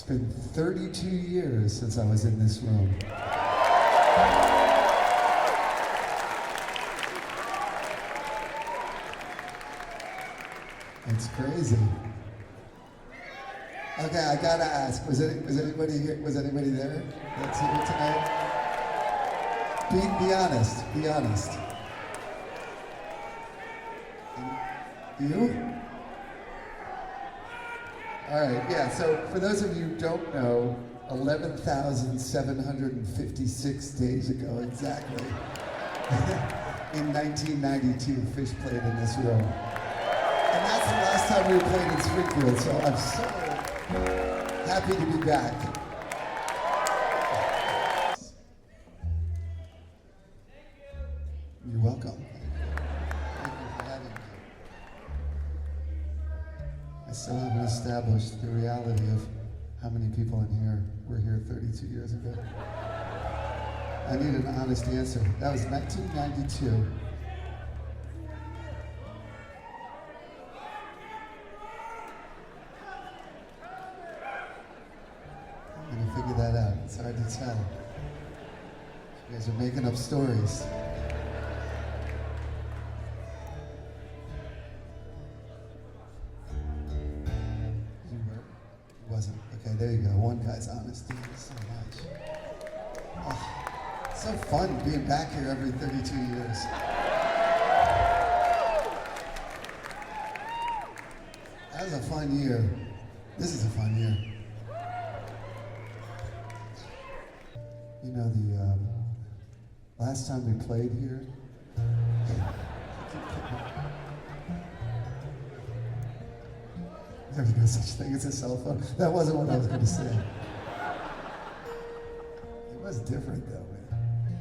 It's been 32 years since I was in this room. It's crazy. Okay, I gotta ask, was anybody here? Was anybody there that's here tonight? Be honest, be honest. You? All right, yeah, so for those of you who don't know, 11,756 days ago exactly, in 1992, Fish played in this room. And that's the last time we played in Springfield, so I'm so happy to be back. You're welcome. Thank you for having me. I still haven't established the reality of how many people in here were here 32 years ago. I need an honest answer. That was 1992. I'm gonna figure that out. It's hard to tell. You guys are making up stories. Wasn't. Okay, there you go. One guy's honest. Thank you so much. Oh, so fun being back here every 32 years. That was a fun year. This is a fun year. You know, the last time we played here, there's no such thing as a cell phone. That wasn't what I was going to say. It was different though, man.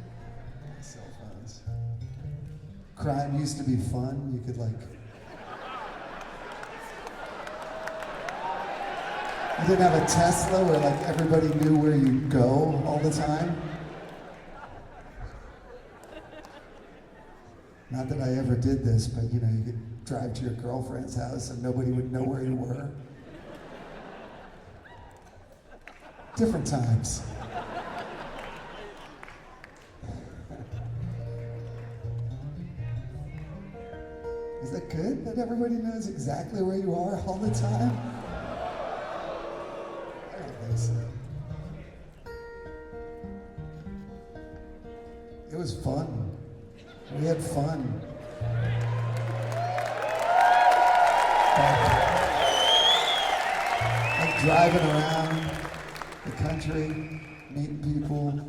Cell phones. Crime used to be fun. You could you didn't have a Tesla where everybody knew where you go all the time. Not that I ever did this, but you could drive to your girlfriend's house and nobody would know where you were. Different times. Is that good that everybody knows exactly where you are all the time? I don't think so. It was fun. We had fun. Like driving around the country, meeting people.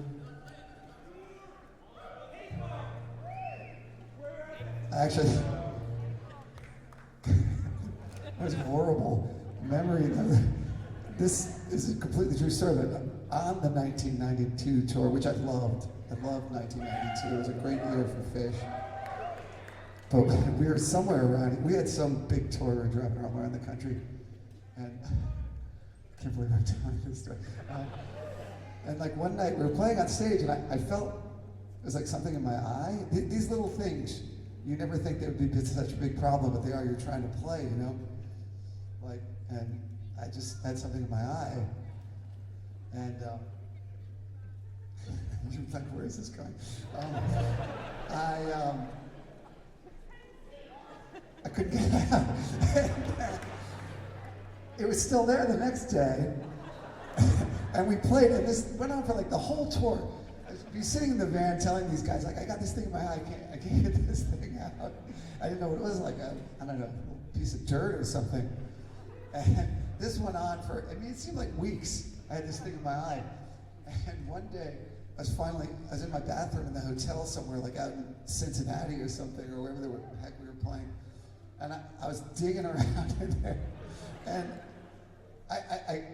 Actually, it was a horrible memory. This is a completely true story, but on the 1992 tour, which I loved 1992. It was a great year for Fish. But we were somewhere around, we had some big tour we were driving around the country. And I can't believe I'm telling this story. And one night we were playing on stage and I felt it was something in my eye. These little things, you never think they would be such a big problem, but they are. You're trying to play, and I just had something in my eye. And you're like, where is this going? I couldn't get it out. It was still there the next day. And we played, and this went on for the whole tour. I'd be sitting in the van telling these guys, I got this thing in my eye, I can't get this thing out. I didn't know what it was, I don't know, a piece of dirt or something. And this went on for, it seemed like weeks. I had this thing in my eye. And one day, I was in my bathroom in the hotel somewhere, out in Cincinnati or something, or wherever the heck we were playing. And I was digging around in there. And I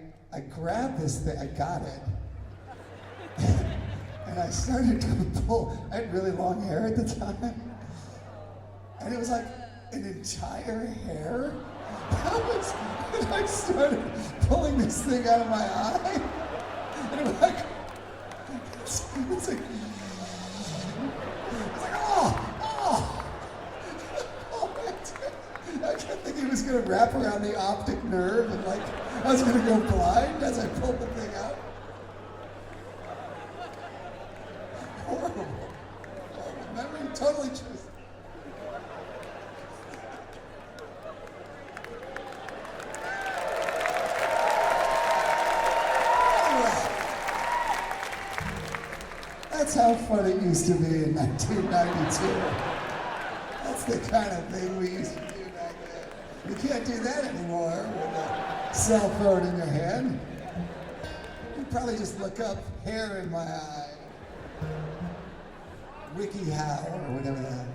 grabbed this thing, I got it. And I started to pull. I had really long hair at the time. And it was like an entire hair. And I started pulling this thing out of my eye. And it was it's like, oh, I can't think of was gonna wrap around the optic nerve and like I was gonna go blind as I pulled the thing out. Horrible. Horrible memory, totally true. That's how fun it used to be in 1992. That's the kind of thing we used to do back then. You can't do that anymore with a cell phone in your hand. You probably just look up hair in my eye. WikiHow or whatever that.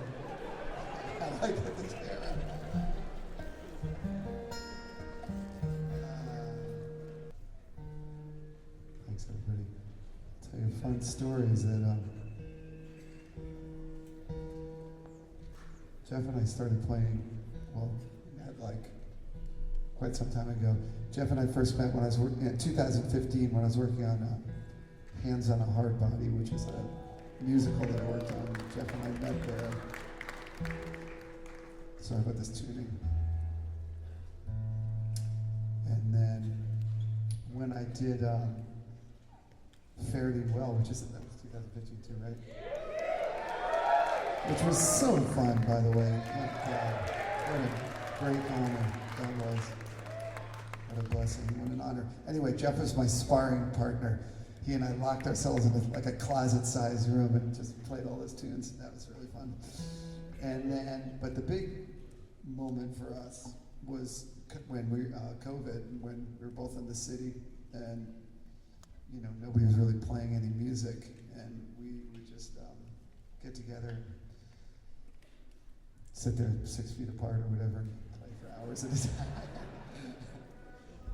I like that there's hair in my eye. Thanks everybody. Tell you fun stories that Jeff and I started playing, well, like quite some time ago. Jeff and I first met when I was working in 2015 when I was working on Hands on a Hard Body, which is a musical that I worked on. Jeff and I met there. Sorry about this tuning. And then when I did Fare Thee Well, that was 2015 too, right? Which was so fun, by the way. Oh, God. What a great honor that was. What a blessing, what an honor. Anyway, Jeff was my sparring partner. He and I locked ourselves in like a closet-sized room and just played all those tunes. That was really fun. And then, but the big moment for us was when COVID, when we were both in the city and you know, nobody was really playing any music, and we would just get together, sit there 6 feet apart or whatever, and play for hours at a time.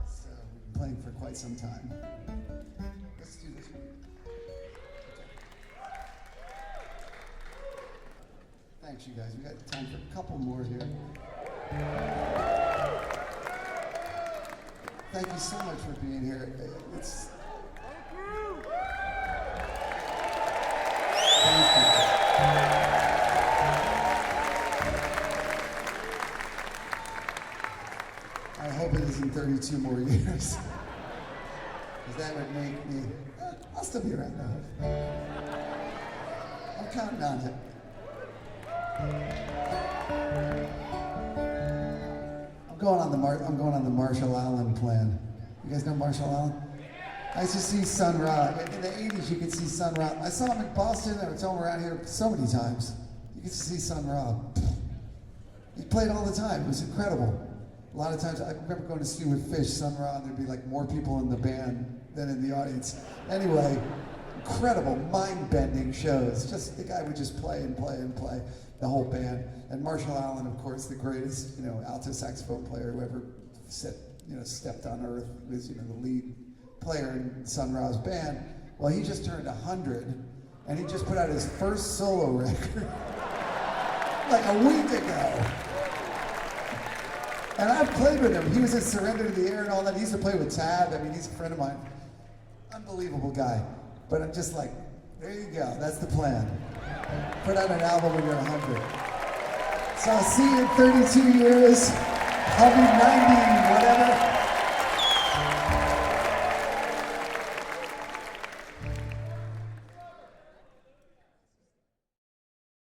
So we've been playing for quite some time. Let's do this one. Thanks, you guys. We got time for a couple more here. Thank you so much for being here. It's I hope it isn't 32 more years. Because that would make me, I'll still be around now. I'm counting on it. I'm going on the Marshall Allen plan. You guys know Marshall Allen? I used to see Sun Ra. In the 80s, you could see Sun Ra. I saw him in Boston. I would tell him around here so many times. You could see Sun Ra. He played all the time. It was incredible. A lot of times, I remember going to see with Fish, Sun Ra, and there'd be like more people in the band than in the audience. Anyway, incredible, mind-bending shows. Just the guy would just play and play and play, the whole band. And Marshall Allen, of course, the greatest, alto saxophone player who ever stepped on earth, was, the lead player in Sun Ra's band. Well, he just turned 100, and he just put out his first solo record like a week ago. And I've played with him. He was at Surrender to the Air and all that. He used to play with Tab. I mean, he's a friend of mine. Unbelievable guy. But I'm just like, there you go. That's the plan. Put out an album when you're 100. So I'll see you in 32 years. I'll be 90, whatever.